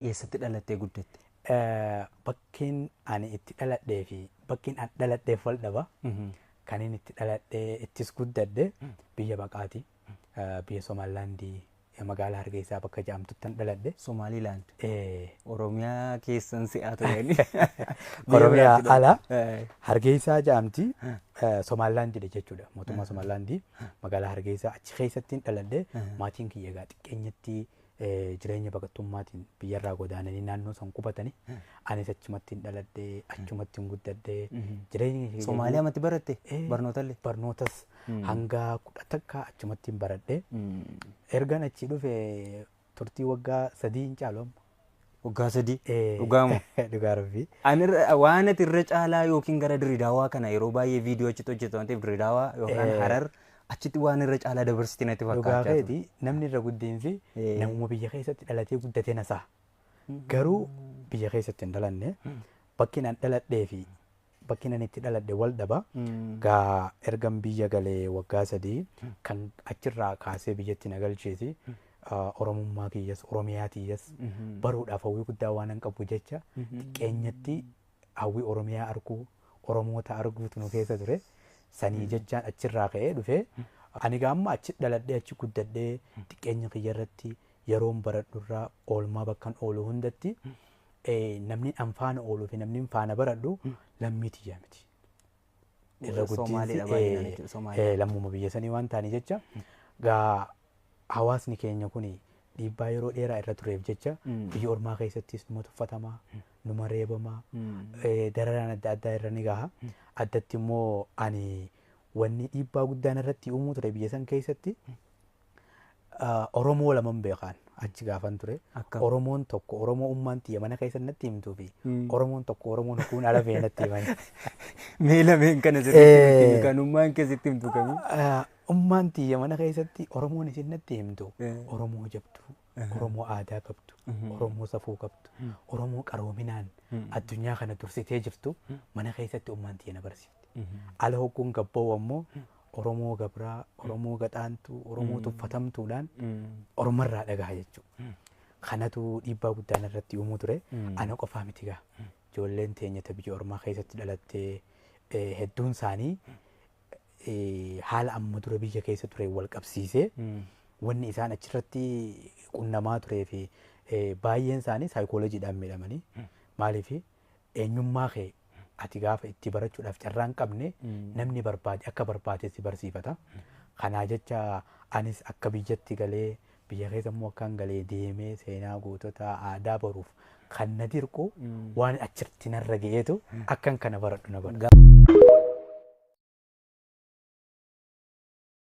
Eessatti dhalattee guddatte? Bakkiin ani itti dhaladhee fi bakkiin ani dhaladheef wal dhaba. Kan inni itti dhaladhee ittis guddadhe biyya baqaati. Biyya Somaalilaandii magaalaa Hargeysaa bakka jedhamtutti dhaladhe. Somaalilaand. Oromiyaa keessan si'aa turani. Oromiyaa ala Hargeysaa jedhamti. Somaalilaandii jechuudha. Mootummaa Somaalilaandii magaalaa Hargeysaa achi keessatti dhaladhe. Maatiin kiyya egaa xiqqeenyatti jireenya baqattummaatiin biyyarraa godaananii naannoo san qubatanii anis achumatti dhaladhe achumatti guddadhe jireenya Somaaliyaatti baratte barnootallee barnootas hanga 10 takka achumatti baradhe ergan achi dhufe turtii waggaa 3 hin caalu waggaa 3 dhugaamu dhugaa rabbi ani waan ati irra caalaa yookiin gara Dirreedawaa kana yeroo baay'ee viidiyoo achitti hojjetamteef Dirreedawaa yookaan Harar achitti waan irra caalaa dabarsiti natti fakkaata. Dhugaa namni irra guddeensi namuma biyya keessatti dhalatee guddatee nasaa. Garuu biyya keessatti hin dhalanne bakki nan dhaladhee fi bakki nan itti dhaladhe wal dhaba. Gaa ergan biyya galee waggaa 3 kan achirraa kaasee biyyatti na galcheesi. Oromummaa kiyyas Oromiyaa kiyyas baruudhaaf hawwii guddaa waan hin qabu jecha xiqqeenyatti hawwii Oromiyaa arguu Oromoota arguutu nu keessa ture. Sanii jechaan achirraa ka'ee dhufe ani gaamma achi dhaladhee achi guddadhee xiqqeenya kiyya irratti yeroon baradhurraa oolmaa bakkan oolu hundatti namni faana ooluu fi namni faana baradhu lammii tiyyaa miti. Irra guddinsi lammuma biyya sanii waan ta'anii jecha gaa hawaasni keenya kun dhiibbaa yeroo dheeraa irra tureef jecha biyya ormaa keessattis numa tuffatamaa numa reebamaa dararaan adda addaa irra ni gaha. Addatti immoo ani wanni dhiibbaa guddaan irratti uumuu ture biyya san keessatti Oromoo laman beekan achi gaafan ture. Oromoon tokko Oromoo ummaan tiyya mana keessa natti himtuu fi Oromoon tokko Oromoon kun ala bee natti himani. Mee lameen kana sirriitti kan ummaan keessatti himtu kamii? Ummaan tiyya mana keessatti Oromoon isin natti himtu Oromoo jabdu. Oromoo aadaa qabdu, Oromoo safuu qabdu, Oromoo qaroominaan addunyaa kana dursitee jirtu mana keessatti ummaan tiyya na barsiifte. Ala hogguun gabboo ammoo Oromoo gabraa, Oromoo gaxaantuu, Oromoo tuffatamtuudhaan Oromarraa dhagaha jechuudha. Kanatu dhiibbaa guddaan irratti uumuu ture. Ana qofaa miti gaa. Ijoolleen teenyata biyya ormaa keessatti dhalattee hedduun isaanii haala amma dura biyya keessa ture wal qabsiisee wanni isaan achirratti qunnamaa turee fi baay'een isaanii saayikooloojiidhaan miidhamanii maaliif eenyummaa kee ati gaafa itti barachuudhaaf carraa hin qabne namni barbaade akka barbaade si barsiifata. Kanaa jecha anis akka biyyatti galee biyya keessa immoo akkaan galee deemee seenaa gootota aadaa baruuf kan na dirqu waan achirratti narra ga'eetu akkan kana baradhu na godha.